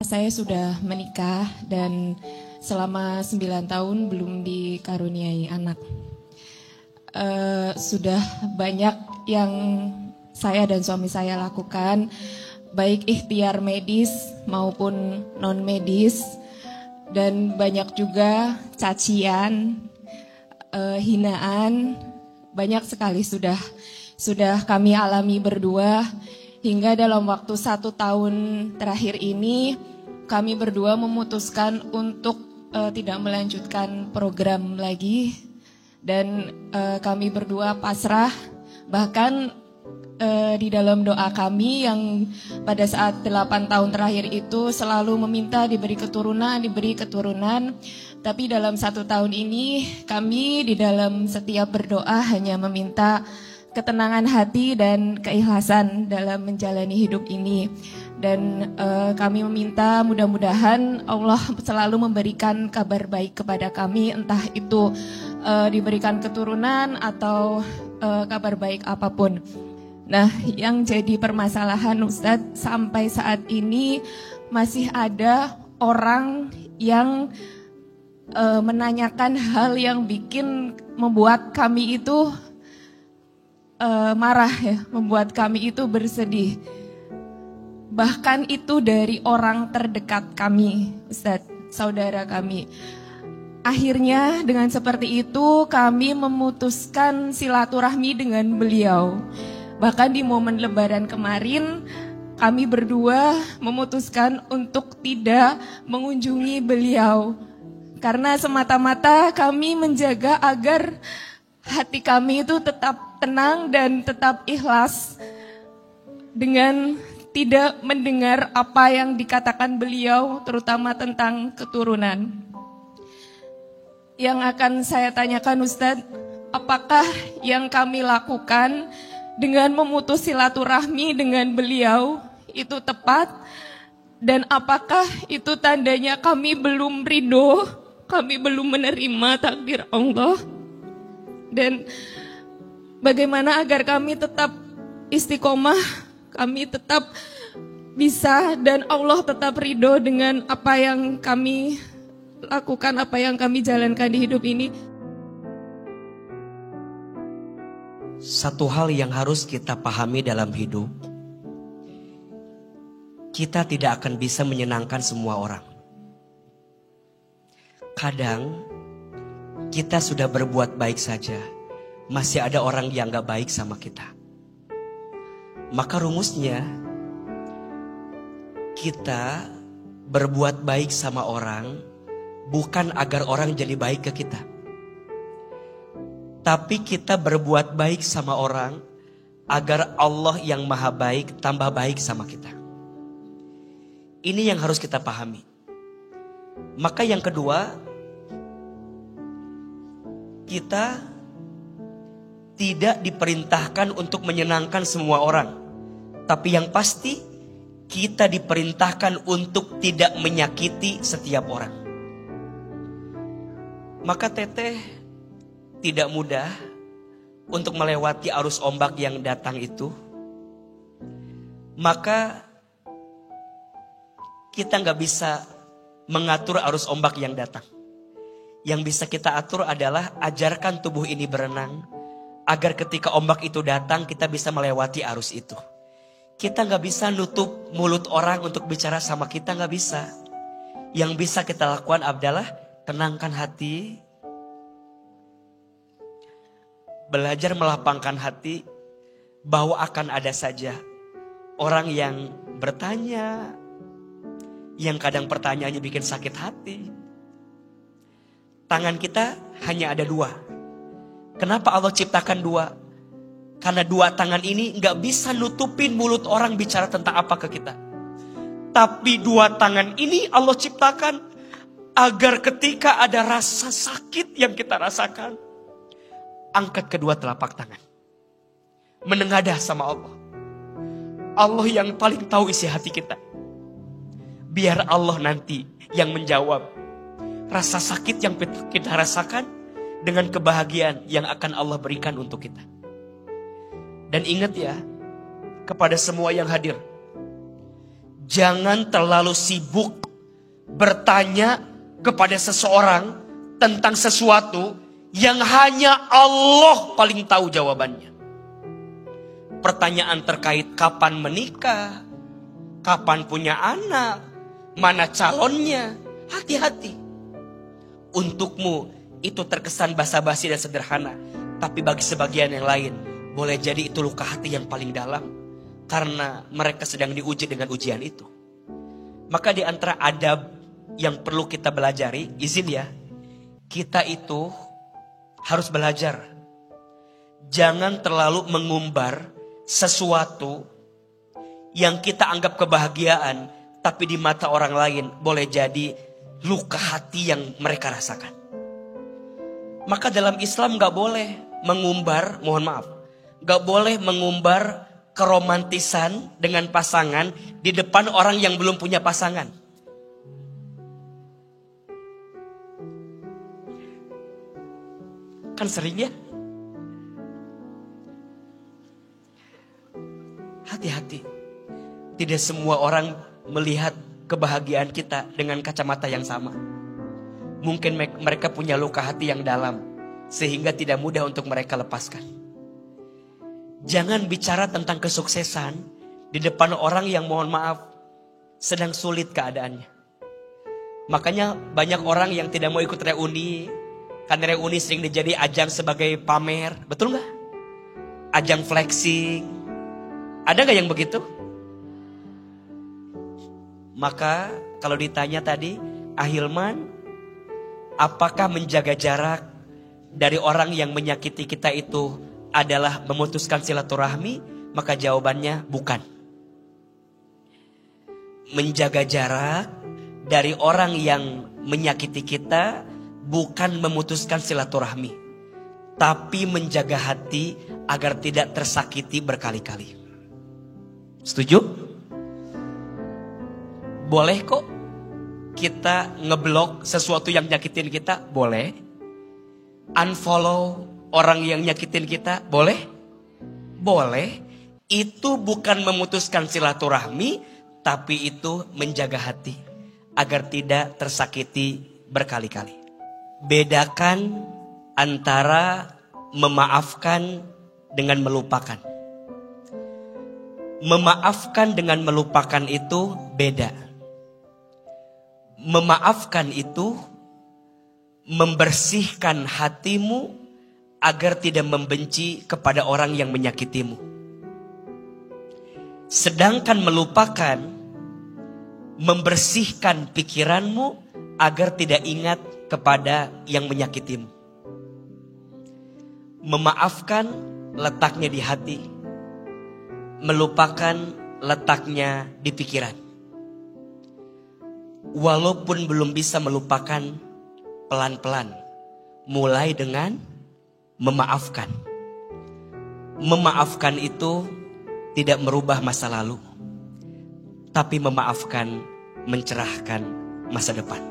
Saya sudah menikah dan selama 9 tahun belum dikaruniai anak. Sudah banyak yang saya dan suami saya lakukan, baik ikhtiar medis maupun non medis, dan banyak juga cacian, hinaan, banyak sekali sudah kami alami berdua. Hingga dalam waktu 1 tahun terakhir ini, kami berdua memutuskan untuk tidak melanjutkan program lagi. Dan kami berdua pasrah, bahkan di dalam doa kami yang pada saat 8 tahun terakhir itu selalu meminta diberi keturunan. Tapi dalam 1 tahun ini, kami di dalam setiap berdoa hanya meminta ketenangan hati dan keikhlasan dalam menjalani hidup ini. Dan kami meminta mudah-mudahan Allah selalu memberikan kabar baik kepada kami, entah itu diberikan keturunan atau kabar baik apapun. Nah, yang jadi permasalahan Ustadz, sampai saat ini masih ada orang yang menanyakan hal yang membuat kami itu marah ya, membuat kami itu bersedih. Bahkan itu dari orang terdekat kami, Ustadz, saudara kami. Akhirnya dengan seperti itu kami memutuskan silaturahmi dengan beliau. Bahkan di momen Lebaran kemarin kami berdua memutuskan untuk tidak mengunjungi beliau. Karena semata-mata kami menjaga agar hati kami itu tetap tenang dan tetap ikhlas dengan tidak mendengar apa yang dikatakan beliau, terutama tentang keturunan. Yang akan saya tanyakan Ustadz, apakah yang kami lakukan dengan memutus silaturahmi dengan beliau itu tepat? Dan apakah itu tandanya kami belum ridho, kami belum menerima takdir Allah? Dan bagaimana agar kami tetap istiqomah, kami tetap bisa dan Allah tetap ridho dengan apa yang kami lakukan, apa yang kami jalankan di hidup ini. Satu hal yang harus kita pahami dalam hidup, kita tidak akan bisa menyenangkan semua orang. Kadang kita sudah berbuat baik saja, masih ada orang yang gak baik sama kita. Maka rumusnya, kita berbuat baik sama orang bukan agar orang jadi baik ke kita, tapi kita berbuat baik sama orang agar Allah yang maha baik tambah baik sama kita. Ini yang harus kita pahami. Maka yang kedua, kita tidak diperintahkan untuk menyenangkan semua orang. Tapi yang pasti kita diperintahkan untuk tidak menyakiti setiap orang. Maka teteh tidak mudah untuk melewati arus ombak yang datang itu. Maka kita gak bisa mengatur arus ombak yang datang. Yang bisa kita atur adalah ajarkan tubuh ini berenang, agar ketika ombak itu datang kita bisa melewati arus itu. Kita gak bisa nutup mulut orang untuk bicara sama kita, gak bisa. Yang bisa kita lakukan adalah tenangkan hati, belajar melapangkan hati bahwa akan ada saja orang yang bertanya, yang kadang pertanyaannya bikin sakit hati. Tangan kita hanya ada 2. Kenapa Allah ciptakan 2? Karena 2 tangan ini gak bisa nutupin mulut orang bicara tentang apa ke kita. Tapi 2 tangan ini Allah ciptakan agar ketika ada rasa sakit yang kita rasakan, angkat kedua telapak tangan, menengadah sama Allah. Allah yang paling tahu isi hati kita. Biar Allah nanti yang menjawab rasa sakit yang kita rasakan dengan kebahagiaan yang akan Allah berikan untuk kita. Dan ingat ya, kepada semua yang hadir, Jangan terlalu sibuk bertanya kepada seseorang tentang sesuatu yang hanya Allah paling tahu jawabannya. Pertanyaan terkait kapan menikah, kapan punya anak, mana calonnya, hati-hati. Untukmu itu terkesan basa-basi dan sederhana, tapi bagi sebagian yang lain boleh jadi itu luka hati yang paling dalam, karena mereka sedang diuji dengan ujian itu. Maka di antara adab yang perlu kita belajari, izin ya, kita itu harus belajar. Jangan terlalu mengumbar sesuatu yang kita anggap kebahagiaan, tapi di mata orang lain boleh jadi luka hati yang mereka rasakan. Maka dalam Islam gak boleh mengumbar, mohon maaf, gak boleh mengumbar keromantisan dengan pasangan di depan orang yang belum punya pasangan. Kan sering ya? Hati-hati. Tidak semua orang melihat kebahagiaan kita dengan kacamata yang sama. Mungkin mereka punya luka hati yang dalam, sehingga tidak mudah untuk mereka lepaskan. Jangan bicara tentang kesuksesan di depan orang yang mohon maaf sedang sulit keadaannya. Makanya banyak orang yang tidak mau ikut reuni, karena reuni sering dijadi ajang sebagai pamer, betul nggak? Ajang flexing, ada nggak yang begitu? Maka kalau ditanya tadi, Ahilman, apakah menjaga jarak dari orang yang menyakiti kita itu adalah memutuskan silaturahmi? Maka jawabannya bukan. Menjaga jarak dari orang yang menyakiti kita bukan memutuskan silaturahmi, tapi menjaga hati agar tidak tersakiti berkali-kali. Setuju? Boleh kok kita ngeblok sesuatu yang nyakitin kita, boleh. Unfollow orang yang nyakitin kita, boleh. Boleh. Itu bukan memutuskan silaturahmi, tapi itu menjaga hati agar tidak tersakiti berkali-kali. Bedakan antara memaafkan dengan melupakan. Memaafkan dengan melupakan itu beda. Memaafkan itu membersihkan hatimu agar tidak membenci kepada orang yang menyakitimu. Sedangkan melupakan membersihkan pikiranmu agar tidak ingat kepada yang menyakitimu. Memaafkan letaknya di hati, melupakan letaknya di pikiran. Walaupun belum bisa melupakan, pelan-pelan mulai dengan memaafkan. Memaafkan itu tidak merubah masa lalu, tapi memaafkan mencerahkan masa depan.